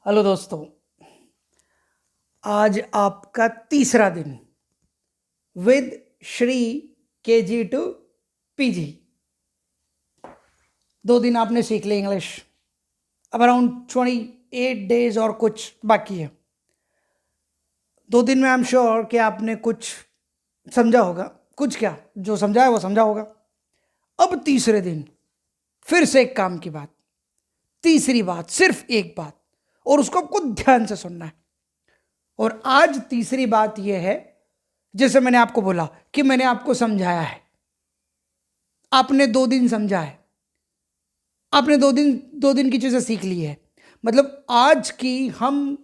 Hello दोस्तों, आज आपका तीसरा दिन with Shri KG to PG. 2 दिन आपने सीख ली इंग्लिश। अब अराउंड 28 डेज और कुछ बाकी है। 2 दिन में आई एम श्योर कि आपने कुछ समझा होगा। कुछ क्या, जो समझा है वो समझा होगा। अब तीसरे दिन फिर से एक काम की बात, तीसरी बात, सिर्फ एक बात, और उसको आपको ध्यान से सुनना है। और आज तीसरी बात यह है, जैसे मैंने आपको बोला कि मैंने आपको समझाया है, आपने 2 दिन समझा है, आपने 2 दिन की चीजें सीख ली है। मतलब आज की हम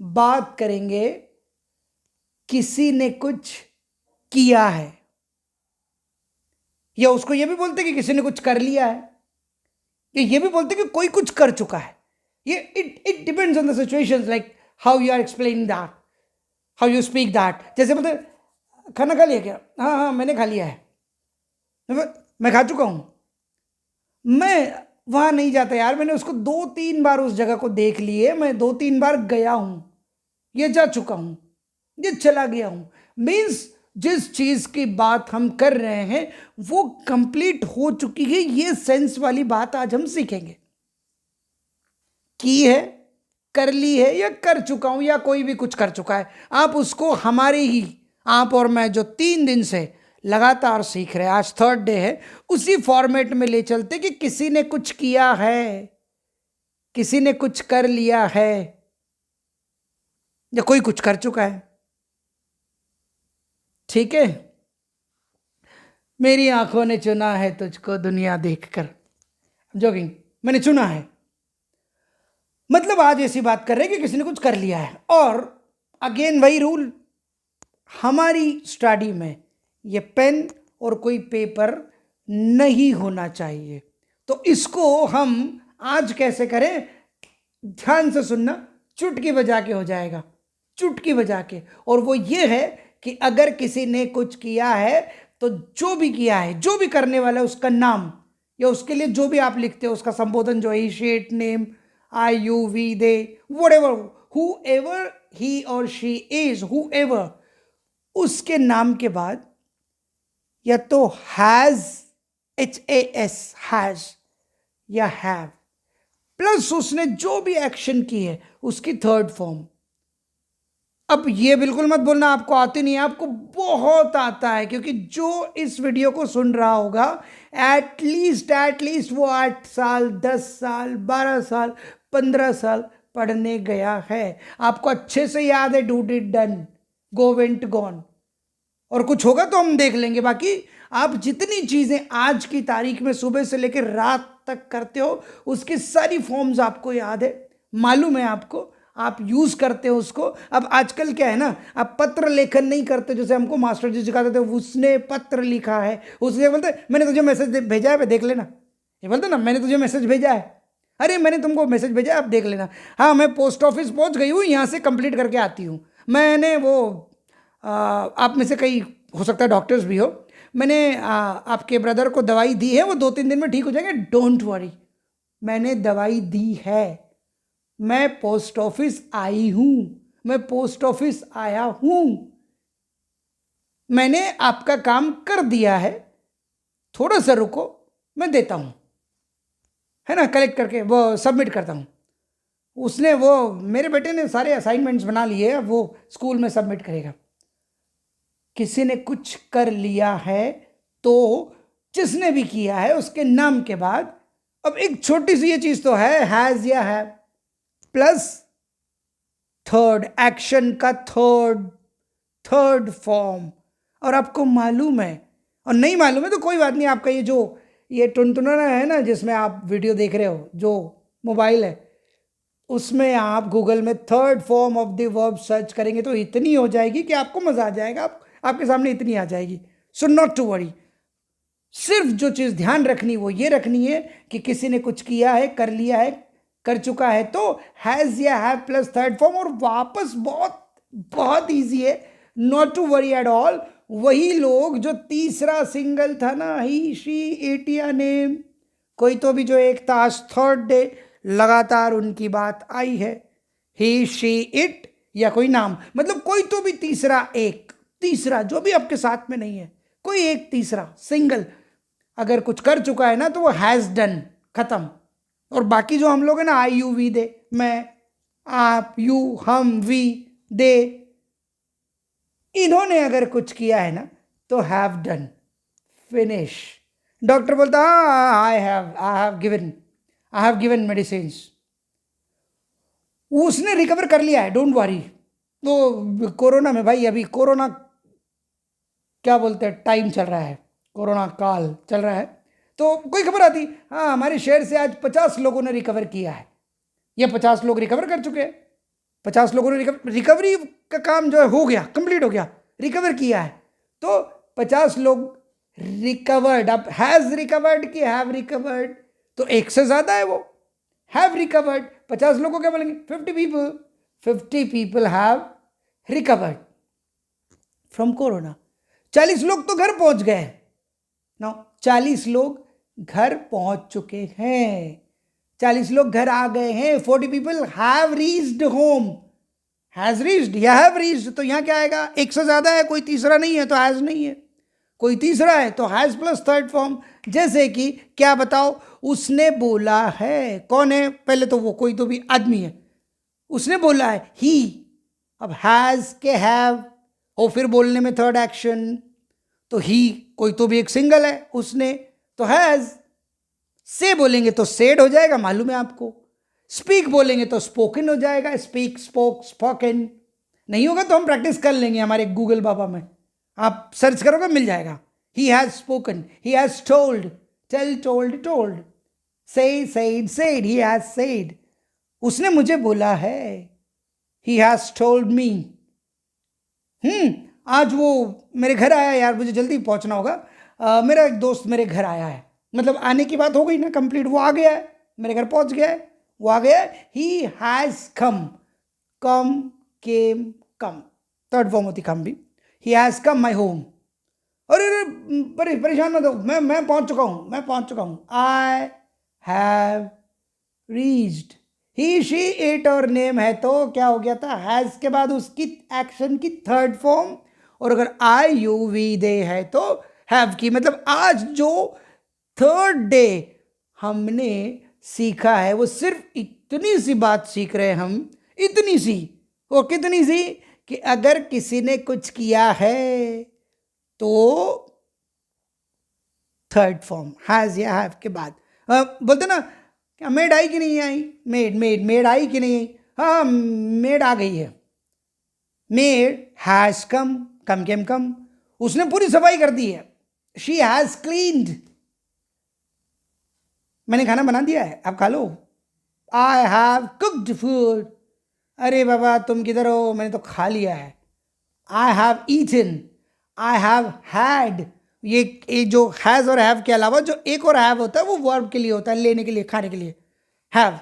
बात करेंगे किसी ने कुछ किया है, या उसको यह भी बोलते कि किसी ने कुछ कर लिया है, या यह भी बोलते कि कोई कुछ कर चुका है। ये it depends on the situations, like how you are explaining that, how you speak that. जैसे बोलते खाना खा लिया क्या? हाँ हाँ मैंने खा लिया है, मैं खा चुका हूं। मैं वहां नहीं जाता यार, मैंने उसको 2-3 बार उस जगह को देख लिए, मैं 2-3 बार गया हूं, ये जा चुका हूं, ये चला गया हूं। मीन्स जिस चीज की बात हम कर रहे हैं वो कंप्लीट हो चुकी है। ये सेंस वाली बात आज हम सीखेंगे। की है, कर ली है, या कर चुका हूं, या कोई भी कुछ कर चुका है, आप उसको हमारे ही, आप और मैं जो 3 दिन से लगातार सीख रहे हैं, आज थर्ड डे है, उसी फॉर्मेट में ले चलते कि किसी ने कुछ किया है, किसी ने कुछ कर लिया है, या कोई कुछ कर चुका है। ठीक है? मेरी आंखों ने चुना है तुझको दुनिया देखकर, जोगिंग, मैंने चुना है। मतलब आज ऐसी बात कर रहे हैं कि किसी ने कुछ कर लिया है। और अगेन वही रूल, हमारी स्टडी में ये पेन और कोई पेपर नहीं होना चाहिए। तो इसको हम आज कैसे करें? ध्यान से सुनना, चुटकी बजा के हो जाएगा, चुटकी बजा के। और वो ये है कि अगर किसी ने कुछ किया है तो जो भी किया है, जो भी करने वाला है, उसका नाम, या उसके लिए जो भी आप लिखते हो उसका संबोधन, जो है शेट name, I you we they, whatever, whoever he or she is, whoever, उसके नाम के बाद या तो हैज, HAS, हैज, या हैव, प्लस उसने जो भी एक्शन की है उसकी थर्ड फॉर्म। अब ये बिल्कुल मत बोलना आपको आती नहीं है, आपको बहुत आता है, क्योंकि जो इस वीडियो को सुन रहा होगा एटलीस्ट वो 8 साल, 10 साल, 12 साल, 15 साल पढ़ने गया है। आपको अच्छे से याद है, do did done, go went gone, और कुछ होगा तो हम देख लेंगे। बाकी आप जितनी चीजें आज की तारीख में सुबह से लेकर रात तक करते हो उसकी सारी फॉर्म्स आपको याद है, मालूम है आपको, आप यूज करते हो उसको। अब आजकल क्या है ना, आप पत्र लेखन नहीं करते, जैसे हमको मास्टर जी सिखाते थे, उसने पत्र लिखा है, उसने बोलते मैंने तुझे मैसेज भेजा है, देख लेना। ये बोलते ना मैंने तुझे मैसेज भेजा है, अरे मैंने तुमको मैसेज भेजा है, आप देख लेना। हाँ मैं पोस्ट ऑफिस पहुंच गई हूँ, यहाँ से कंप्लीट करके आती हूँ। मैंने वो आप में से कई हो सकता है डॉक्टर्स भी हो, मैंने आपके ब्रदर को दवाई दी है, वो 2-3 दिन में ठीक हो जाएंगे, डोंट वरी, मैंने दवाई दी है, मैं पोस्ट ऑफिस आई हूं, मैं पोस्ट ऑफिस आया हूं, मैंने आपका काम कर दिया है, थोड़ा सा रुको मैं देता हूं, है ना, कलेक्ट करके वो सबमिट करता हूं। उसने वो, मेरे बेटे ने सारे असाइनमेंट्स बना लिए, वो स्कूल में सबमिट करेगा। किसी ने कुछ कर लिया है तो जिसने भी किया है उसके नाम के बाद, अब एक छोटी सी ये चीज तो है, हैज या है, प्लस थर्ड एक्शन का थर्ड फॉर्म। और आपको मालूम है, और नहीं मालूम है तो कोई बात नहीं, आपका ये टुनटुना है ना जिसमें आप वीडियो देख रहे हो, जो मोबाइल है, उसमें आप गूगल में third form of the verb search करेंगे तो इतनी हो जाएगी कि आपको मजा आ जाएगा, आपके सामने इतनी आ जाएगी। सो नॉट टू वरी, सिर्फ जो चीज ध्यान रखनी वो ये रखनी है कि किसी ने कुछ किया है, कर लिया है, कर चुका है तो हैज या हैव प्लस थर्ड फॉर्म। और वापस बहुत बहुत ईजी है, not to worry at all. वही लोग जो तीसरा सिंगल था ना, ही शी इट या नेम, कोई तो भी जो एक था, आज थर्ड डे लगातार उनकी बात आई है ही, शी, इट या कोई नाम, मतलब कोई तो भी तीसरा जो भी आपके साथ में नहीं है, कोई एक तीसरा सिंगल अगर कुछ कर चुका है ना तो वो हैज डन, खत्म। और बाकी जो हम लोग हैं ना, आई, यू, वी, दे, मैं, आप, यू, हम, वी, दे, इन्होंने अगर कुछ किया है ना तो हैव डन, फिनिश। डॉक्टर बोलता आई हैव गिवन मेडिसिन, उसने रिकवर कर लिया है, डोंट वरी। तो कोरोना में भाई, अभी कोरोना क्या बोलते हैं, टाइम चल रहा है, कोरोना काल चल रहा है, तो कोई खबर आती, हाँ हमारे शहर से आज 50 लोगों ने रिकवर किया है, ये 50 लोग रिकवर कर चुके हैं, 50 लोगों ने रिकवरी का काम जो है हो गया, कंप्लीट हो गया, रिकवर किया है, तो 50 लोग रिकवर्ड। अब हैज रिकवर्ड कि हैव रिकवर्ड, तो एक से ज्यादा है वो, हैव रिकवर्ड। 50 लोगों क्या बोलेंगे, 50 people have recovered from corona. 40 लोग तो घर पहुंच गए ना, 40 लोग घर पहुंच चुके हैं, 40 लोग घर आ गए हैं। 40 people have reached home, has reached या हैव रीच्ड, तो यहां क्या आएगा, एक से ज्यादा है, कोई तीसरा नहीं है तो हैज नहीं है, कोई तीसरा है तो हैज प्लस थर्ड फॉर्म। जैसे कि क्या बताओ, उसने बोला है, कौन है, पहले तो वो कोई तो भी आदमी है, उसने बोला है ही, अब हैज के हैव और फिर बोलने में थर्ड एक्शन, तो ही कोई तो भी एक सिंगल है, उसने तो हैज। से बोलेंगे तो सेड हो जाएगा, मालूम है आपको। स्पीक बोलेंगे तो स्पोकन हो जाएगा, स्पीक, स्पोक, स्पोकन। नहीं होगा तो हम प्रैक्टिस कर लेंगे हमारे गूगल बाबा में, आप सर्च करोगे मिल जाएगा। He has spoken, he has told, tell, told, told, say, said, said, he has said, उसने मुझे बोला है, ही हैज टोल्ड मी। आज वो मेरे घर आया यार, मुझे जल्दी पहुंचना होगा, मेरा एक दोस्त मेरे घर आया है, मतलब आने की बात हो गई ना कंप्लीट, वो आ गया है, मेरे घर पहुंच गया है, वो आ गया है। He has come, come, came, come, third form होती कम भी। He has come my home, अरे परेशान मत हो, मैं पहुंच चुका हूं, I have reached. He, she, it और नेम है तो क्या हो गया था, हैज के बाद उसकी एक्शन की थर्ड फॉर्म, और अगर आई, यू, वी, दे है तो हैव की। मतलब आज जो थर्ड डे हमने सीखा है वो सिर्फ इतनी सी बात सीख रहे हैं हम, इतनी सी, वो कितनी सी, कि अगर किसी ने कुछ किया है तो थर्ड फॉर्म हैज या हैव के बाद बोलते ना, क्या मेड आई कि नहीं आई, मेड आई कि नहीं आई, हाँ मेड आ गई है, मेड हैज कम, कम केम कम, उसने पूरी सफाई कर दी है, शी हैज क्लीन्ड, मैंने खाना बना दिया है, आप खा लो, आई हैव कुक्ड फूड, अरे बाबा तुम किधर हो, मैंने तो खा लिया है, I have eaten, I have had. ये जो हैज और हैव के अलावा जो एक और हैव होता है वो वर्ब के लिए होता है, लेने के लिए, खाने के लिए, हैव,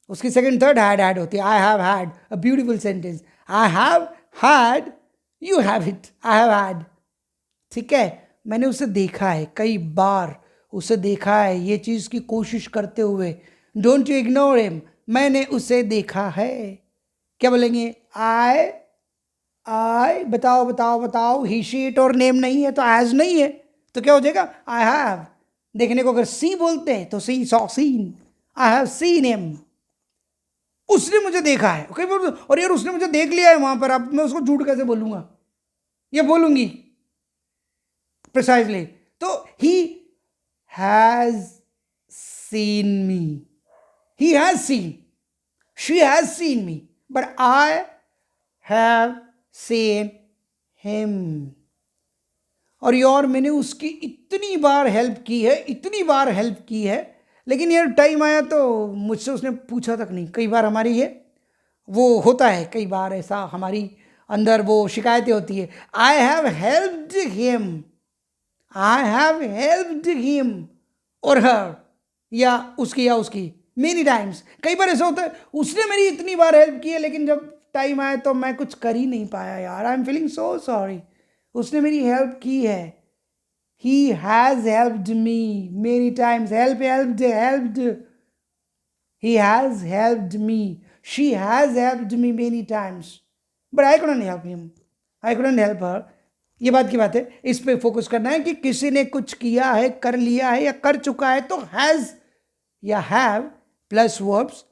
उसकी सेकंड थर्ड हैड होती है। I have had a beautiful sentence, I have had, you have it, I have had, ठीक है। मैंने उसे देखा है, कई बार उसे देखा है ये चीज की कोशिश करते हुए, डोंट यू इग्नोर हिम, मैंने उसे देखा है। क्या बोलेंगे, आई, बताओ, ही, शी, इट और नेम नहीं है तो एज नहीं है, तो क्या हो जाएगा, आई हैव। देखने को अगर सी बोलते हैं तो see, saw, seen, I have seen him, उसने मुझे देखा है। ओके, और यार उसने मुझे देख लिया है वहां पर, अब मैं उसको झूठ कैसे बोलूंगा, ये बोलूंगी प्रिसाइजली, तो he has seen me, he has seen, she has seen me, but I have seen him. और यार मैंने उसकी इतनी बार हेल्प की है, लेकिन यार टाइम आया तो मुझसे उसने पूछा तक नहीं। कई बार हमारी ये वो होता है, कई बार ऐसा हमारी अंदर वो शिकायतें होती है, आई हैव हेल्प्ड हिम और हर, या उसकी मेनी टाइम्स। कई बार ऐसा होता है उसने मेरी इतनी बार हेल्प की है, लेकिन जब टाइम आया तो मैं कुछ कर ही नहीं पाया यार, I am feeling so sorry. उसने मेरी हेल्प की है, he has helped me many times, helped, he has helped me, she has helped me many times but I couldn't help him, I couldn't help her. ये बात की बात है, इस पे फोकस करना है कि किसी ने कुछ किया है, कर लिया है या कर चुका है, तो हैज़ या have plus verbs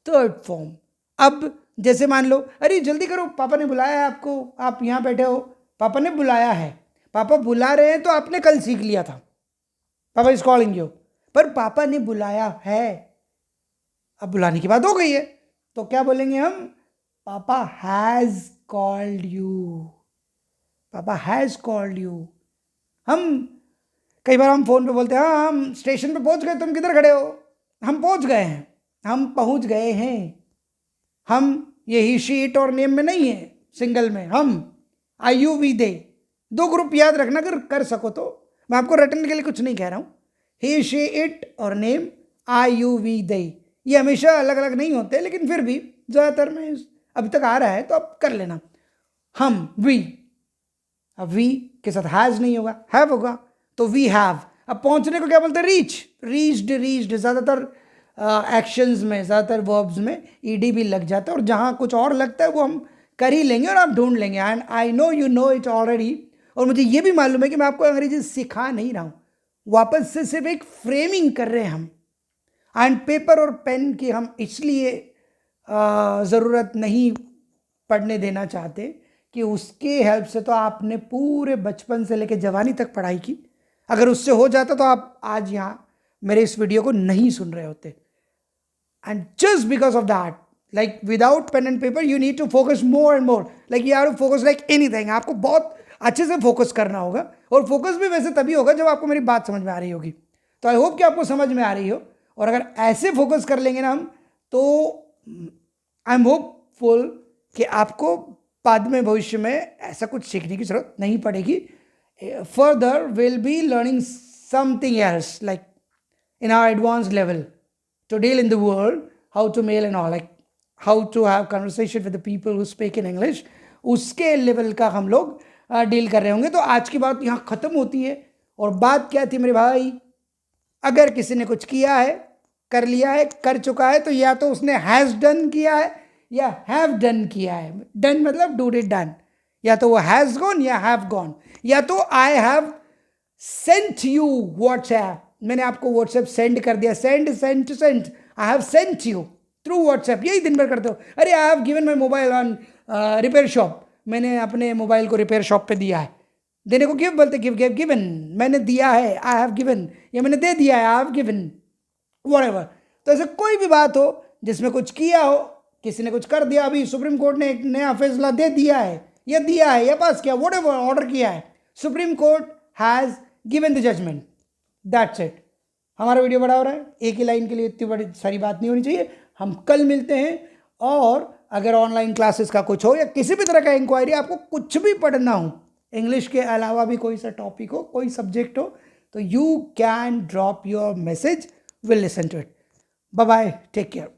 third form. अब जैसे मान लो, अरे जल्दी करो, पापा ने बुलाया है आपको, आप यहाँ बैठे हो, पापा ने बुलाया है, पापा बुला रहे हैं, तो आपने कल सीख लिया था, पापा इज कॉलिंग यू, पर पापा ने बुलाया है, अब बुलाने की बात हो गई है, तो क्या बोलेंगे हम? पापा हैज कॉल्ड यू, पापा हैज कॉल्ड यू। हम कई बार हम फोन पे बोलते हैं, हाँ हम स्टेशन पे पहुंच गए, तुम किधर खड़े हो? हम पहुंच गए हैं, हम पहुंच गए हैं। हम ये ही शीट और नेम में नहीं है, सिंगल में। हम आई यू वी दे, दो ग्रुप याद रखना अगर कर सको तो। मैं आपको रटने के लिए कुछ नहीं कह रहा हूँ। ही शी इट और नेम, आई यू वी दे, ये हमेशा अलग अलग नहीं होते, लेकिन फिर भी ज़्यादातर में अभी तक आ रहा है, तो अब कर लेना। हम वी, अब वी के साथ हैज़ नहीं होगा, हैव होगा, तो वी हैव। अब पहुंचने को क्या बोलते हैं? Reach, reached, reached. ज़्यादातर एक्शंस में, ज़्यादातर वर्ब्स में ईडी भी लग जाता है, और जहाँ कुछ और लगता है वो हम कर ही लेंगे और आप ढूंढ लेंगे। And I know you know it already, और मुझे ये भी मालूम है कि मैं आपको अंग्रेजी सिखा नहीं रहा हूँ, वापस से सिर्फ एक फ्रेमिंग कर रहे हैं हम। एंड पेपर और पेन की हम इसलिए ज़रूरत नहीं पढ़ने देना चाहते कि उसके हेल्प से तो आपने पूरे बचपन से लेकर जवानी तक पढ़ाई की। अगर उससे हो जाता तो आप आज यहाँ मेरे इस वीडियो को नहीं सुन रहे होते। And just because of that, like without pen and paper you need to focus more and more, like you have to focus like anything. आपको बहुत अच्छे से फोकस करना होगा, और फोकस भी वैसे तभी होगा जब आपको मेरी बात समझ में आ रही होगी। तो आई होप कि आपको समझ में आ रही हो, और अगर ऐसे फोकस कर लेंगे ना हम, तो आई एम होपफुल कि आपको बाद में भविष्य में ऐसा कुछ सीखने की जरूरत नहीं पड़ेगी। Further will be learning something else, like in our advanced level to deal in the world, how to mail and all, like how to have conversation with the people who speak in English, उसके level का हम लोग deal कर रहे होंगे। तो आज की बात यहाँ ख़त्म होती है। और बात क्या थी मेरे भाई? अगर किसी ने कुछ किया है, कर लिया है, कर चुका है, तो या तो उसने हैज़ डन किया है या हैव डन किया है। डन मतलब डू डिड डन, या तो वो हैज़ गॉन या हैव गॉन, या तो I have sent you WhatsApp, मैंने आपको व्हाट्सएप सेंड कर दिया, send sent sent, I have sent you through WhatsApp. यही दिन भर करते हो। अरे I have given my mobile on repair shop, मैंने अपने मोबाइल को रिपेयर शॉप पे दिया है। देने को गिव बोलते, गिव गिव गिवन, मैंने दिया है, आई हैव गिवन, या मैंने दे दिया है, आई हैव गिवन, व्हाटएवर। तो ऐसे कोई भी बात हो जिसमें कुछ किया हो, किसी ने कुछ कर दिया, अभी सुप्रीम कोर्ट ने एक नया फैसला दे दिया है या पास किया, व्हाटएवर ऑर्डर किया है, Supreme Court has given the judgment, that's it. हमारा वीडियो बड़ा हो रहा है, एक ही लाइन के लिए इतनी बड़ी सारी बात नहीं होनी चाहिए। हम कल मिलते हैं, और अगर ऑनलाइन क्लासेस का कुछ हो या किसी भी तरह का इंक्वायरी, आपको कुछ भी पढ़ना हो, इंग्लिश के अलावा भी कोई सा टॉपिक हो, कोई सब्जेक्ट हो, तो you can drop your message, will listen to it. Bye bye, take care.